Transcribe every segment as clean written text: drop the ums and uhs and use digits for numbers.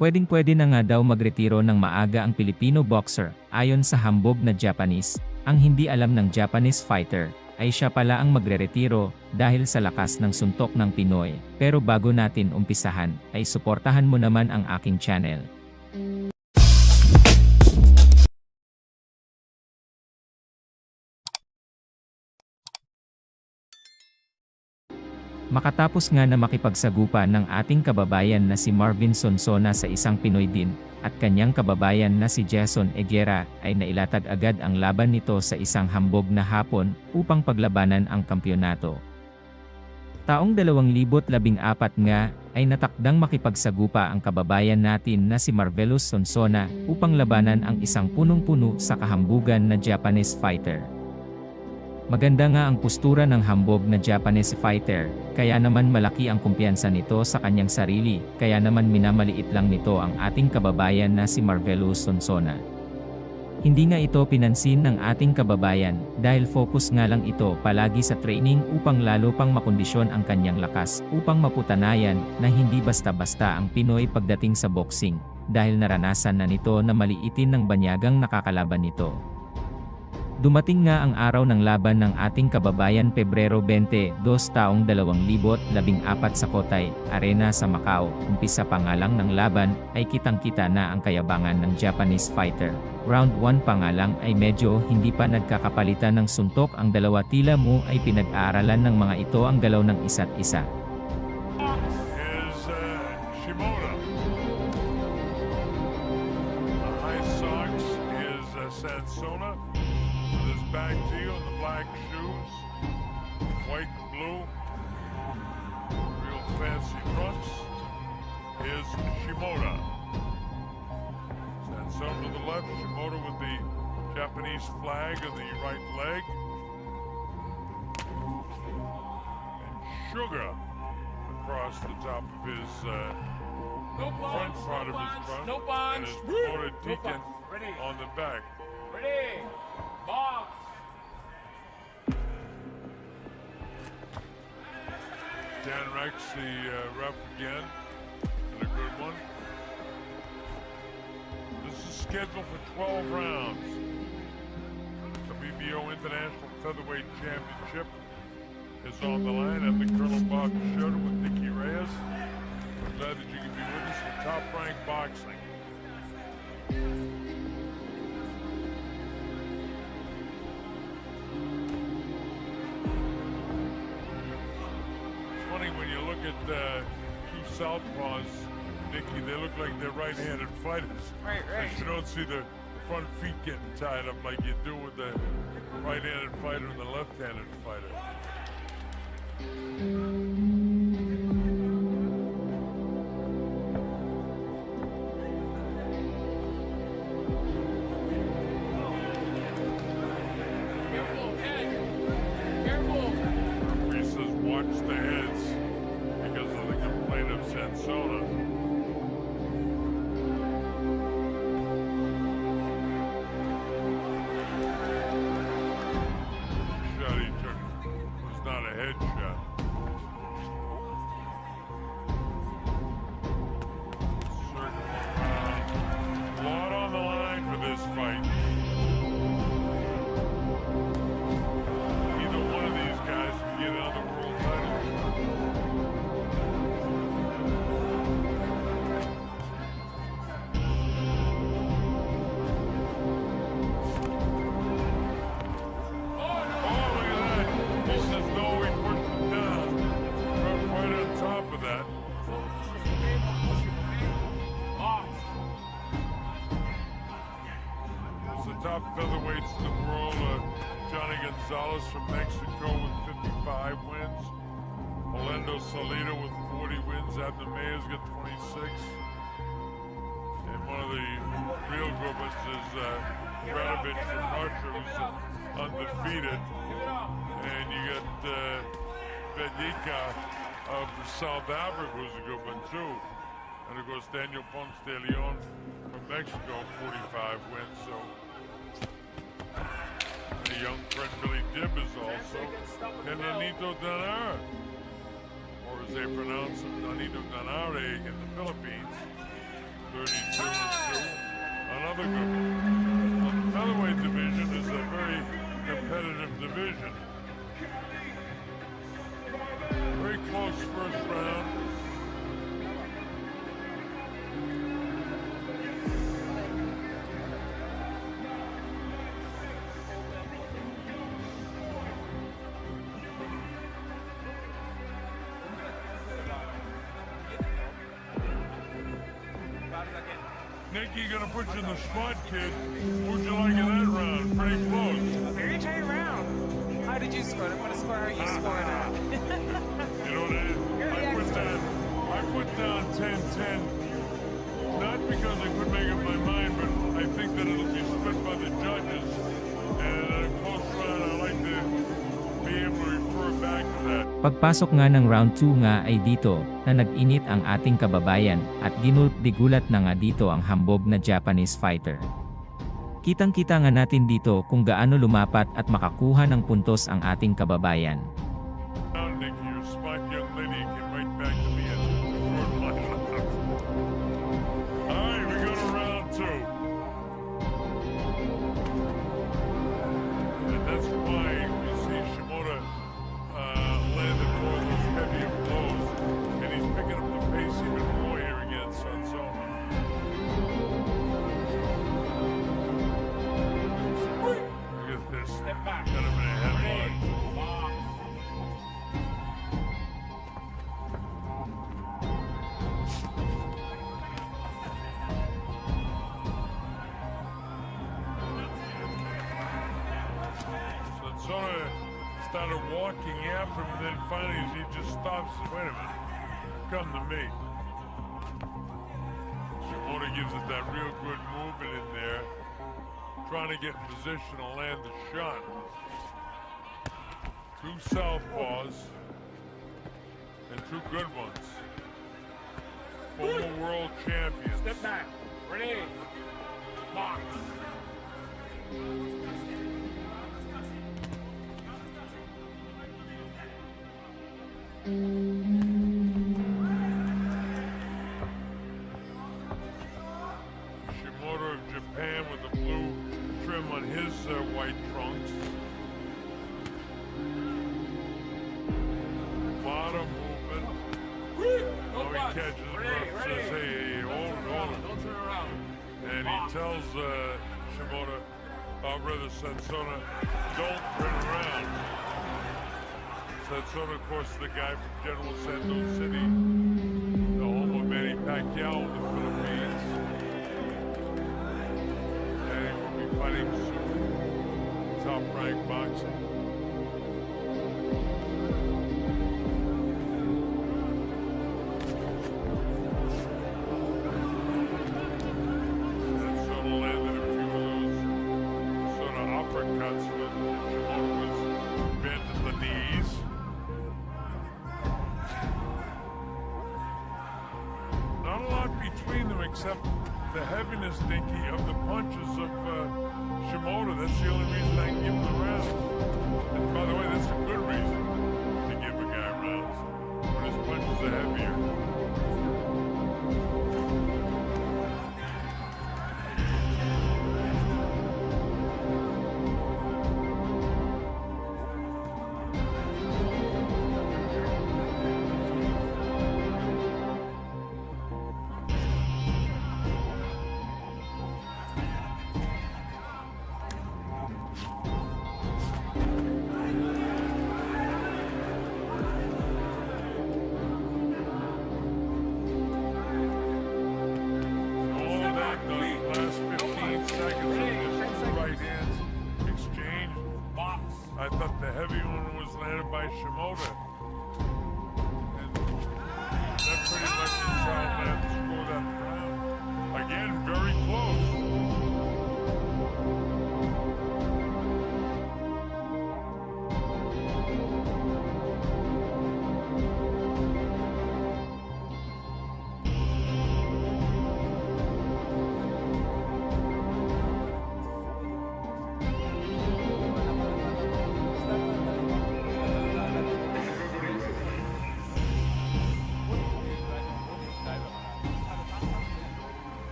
Pwedeng-pwede na nga daw magretiro ng maaga ang Pilipino boxer, ayon sa hambog na Japanese. Ang hindi alam ng Japanese fighter, ay siya pala ang magreretiro, dahil sa lakas ng suntok ng Pinoy. Pero bago natin umpisahan, ay suportahan mo naman ang aking channel. Makatapos nga na makipagsagupa ng ating kababayan na si Marvin Sonsona sa isang Pinoy din, at kanyang kababayan na si Jason Eguera, ay nailatag agad ang laban nito sa isang hambog na hapon, upang paglabanan ang kampyonato. Taong 2014 nga, ay natakdang makipagsagupa ang kababayan natin na si Marvelous Sonsona, upang labanan ang isang punong-puno sa kahambugan na Japanese fighter. Maganda nga ang postura ng hambog na Japanese fighter, kaya naman malaki ang kumpiyansa nito sa kanyang sarili, kaya naman minamaliit lang nito ang ating kababayan na si Marvelous Sonsona. Hindi nga ito pinansin ng ating kababayan, dahil focus nga lang ito palagi sa training upang lalo pang makondisyon ang kanyang lakas, upang maputanayan na hindi basta-basta ang Pinoy pagdating sa boxing, dahil naranasan na nito na maliitin ng banyagang nakakalaban nito. Dumating nga ang araw ng laban ng ating kababayan Pebrero 22 taong 2014 sa Kotay Arena sa Macau. Umpisa pa nga lang ng laban, ay kitang-kita na ang kayabangan ng Japanese fighter. Round 1 pa nga lang ay medyo hindi pa nagkakapalitan ng suntok ang dalawa, tila mo ay pinag-aaralan ng mga ito ang galaw ng isa't isa. Back to you in the black shoes, white and blue, real fancy trunks, is Shimoda. Sansone to the left, Shimoda with the Japanese flag of the right leg. And Sugar across the top of his front part of his trunk. And his Shimoda Deacon on the back. Ready, box. Dan Rex, the ref again, and a good one. This is scheduled for 12 rounds. WBO International Featherweight Championship is on the line. I'm the Colonel Bob Schroeder with Nicky Reyes. We're glad that you can be with us for Top Rank Boxing. When you look at two southpaws, Nicky, they look like they're right-handed fighters. Right. You don't see the front feet getting tied up like you do with the right-handed fighter and the left-handed fighter. Referee says watch the heads because of the complaint of Sansona. The shot he took was not a headshot. Circle around. A lot on the line for this fight. Either one of these guys can get another world title. Top featherweights in the world, Johnny Gonzalez from Mexico with 55 wins. Orlando Salido with 40 wins. Abner Mayer's got 26. And one of the real good ones is Grabe from Russia, who's undefeated. And you got Vedika of South Africa, who's a good one too. And of course Daniel Ponce de Leon from Mexico, 45 wins. So the young friend Billy Dibb is also. And Nanito Danar, or as they pronounce him, Nanito Danare in the Philippines. 32 and 2. Another good one. The featherweight division is a very competitive division. Very close first round. Nicky, gonna put you in the spot, kid. Who'd you like in that round? Pretty close. Very tight round. How did you score? I want to score how you scored it. You know what I put down 10-10, not because I couldn't make up my mind, but I think that it'll be split by the judges. And in a close round, I like to be able to refer back to that. Pagpasok nga ng round 2 nga ay dito, na nag-init ang ating kababayan, at ginulp-digulat na nga dito ang hambog na Japanese fighter. Kitang-kita nga natin dito kung gaano lumapat at makakuha ng puntos ang ating kababayan. Now, Nicky, your smart young lady came right back to me at short line. All right, we go to round 2. And that's why we see Shimoda landed more of those heavier blows, and he's picking up the pace even more here against Sansoma. Look at this. Step back. Got him in a headlock. Box. Sansona started walking after him, and then finally he just stops. Wait a minute. Come to me. Shimoda gives it that real good movement in there, trying to get in position to land the shot. Two southpaws and two good ones. Former world champions. Step back. Ready. Box. Shimoda of Japan with the blue trim on his white trunks. Bottom movement. Go Oh, he box. catches him Ready, up, ready. says, hey, hold it, hold it. Don't turn around. And he tells Shimoda, rather Sansona, don't turn around. Sansona, of course, is the guy from General Santos City, the home of Manny Pacquiao in the Philippines. And he will be fighting soon. Top-ranked boxing. Sansona landed a few of those sort of uppercuts when Shimoda was bent at the knees. Not a lot between them except the heaviness, Dinky, of the punches of Shimoda. That's the only reason I can give him the rounds. And by the way, that's a good reason to give a guy rounds, when his punches are heavier.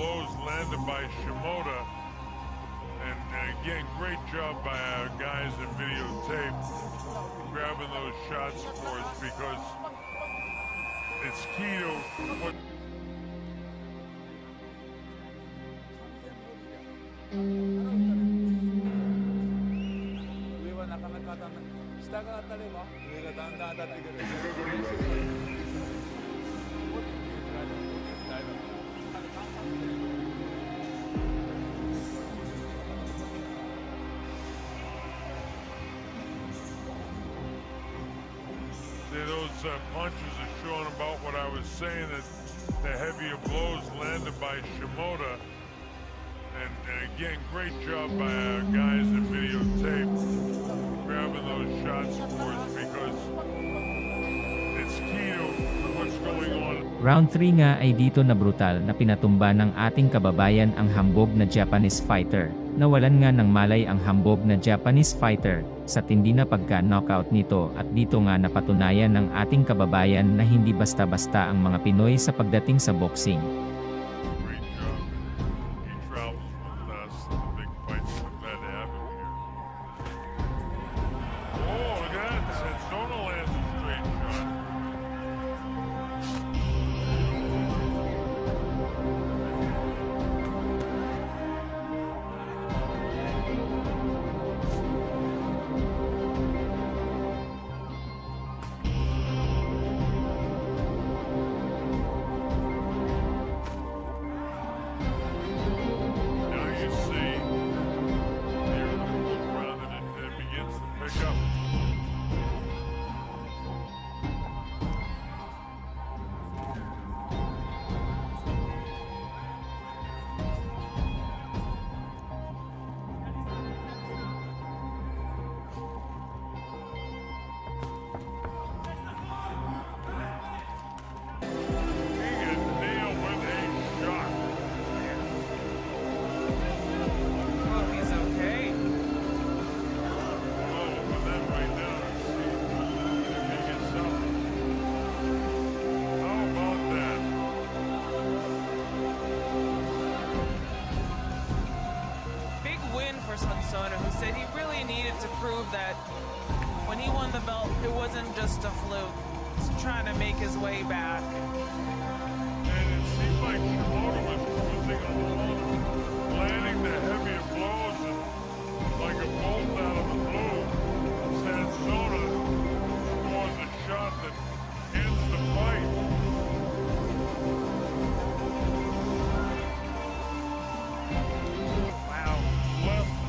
blows landed by Shimoda. And again, great job by our guys in videotape grabbing those shots for us, because it's key to what. Those punches are showing about what I was saying, that the heavier blows landed by Shimoda. And again, great job by our guys in videotape grabbing those shots for us, because it's key to what's going on. Round 3 nga ay dito na brutal na pinatumba ng ating kababayan ang hambog na Japanese fighter. Nawalan nga ng malay ang hambog na Japanese fighter sa tindi na pagka-knockout nito, at dito nga napatunayan ng ating kababayan na hindi basta-basta ang mga Pinoy sa pagdating sa boxing. Great job. He travels with us in the big fights. We're glad to have him here. Oh, look at that. Sansona lands a straight shot. Who said he really needed to prove that when he won the belt, it wasn't just a fluke. He's trying to make his way back. And it seemed like Shimoda was cruising along, landing the heavier blows, and like a bolt out of the blue, Sansona scores a shot that ends the fight.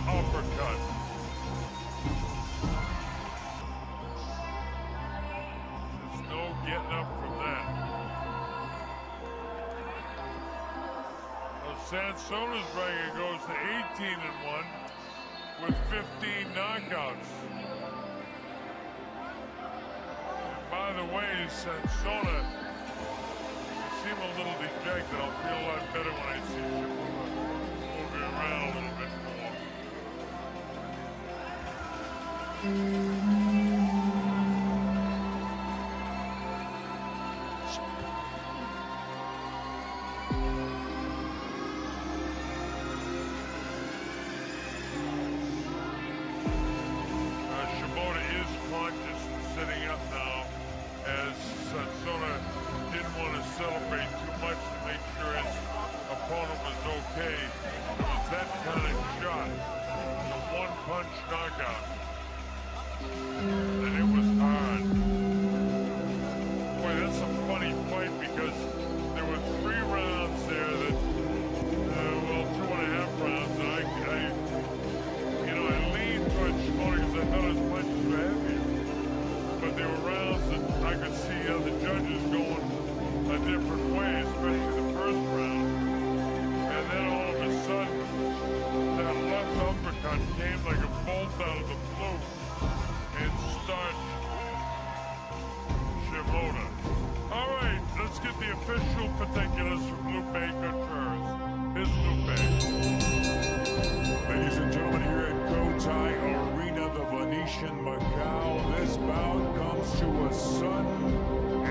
Uppercut. There's no getting up from that. Well, Sansona's record goes to 18-1 with 15 knockouts. And by the way, Sansona, you seem a little dejected. I'll feel a lot better when I see you moving around a little bit more. Shimoda is conscious and sitting up now, as Sansona didn't want to celebrate too much to make sure his opponent was okay. It was that kind of shot, the one-punch knockout. And it was hard. Boy, that's a funny fight, because there were 3 rounds there that, well, 2.5 rounds, and I leaned towards Shimoda because I thought his punches were heavier. But there were rounds that I could see other judges going a different way, especially the first round. And then all of a sudden, that left uppercut came like a bolt out of the blue and starched Shimoda. All right, let's get the official particulars from Lupe Contreras. Here's Lupe. Ladies and gentlemen, here at Cotai Arena, the Venetian Macau, this bout comes to a sudden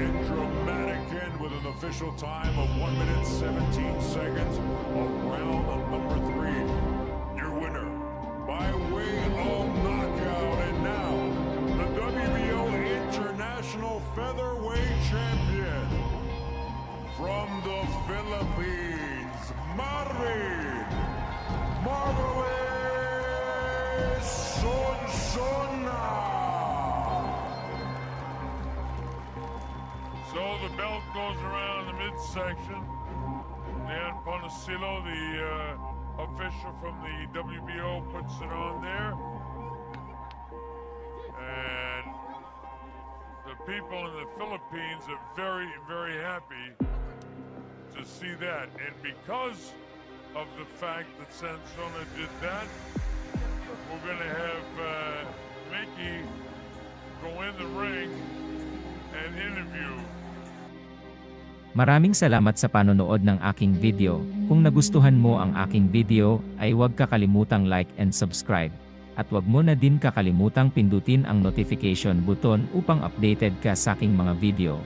and dramatic end with an official official time of 1 minute 17 seconds of round number 3. Your winner by way of knockout, and now the WBO International Featherweight Champion from the Philippines, Marvin Marvelous Sonsona. So the belt goes around the midsection. Dan Ponacillo, the official from the WBO, puts it on there. And the people in the Philippines are very, very happy to see that. And because of the fact that Sansona did that, we're going to have Mickey go in the ring and interview. Maraming salamat sa panonood ng aking video. Kung nagustuhan mo ang aking video, ay huwag kakalimutang like and subscribe. At huwag mo na din kakalimutang pindutin ang notification button upang updated ka sa aking mga video.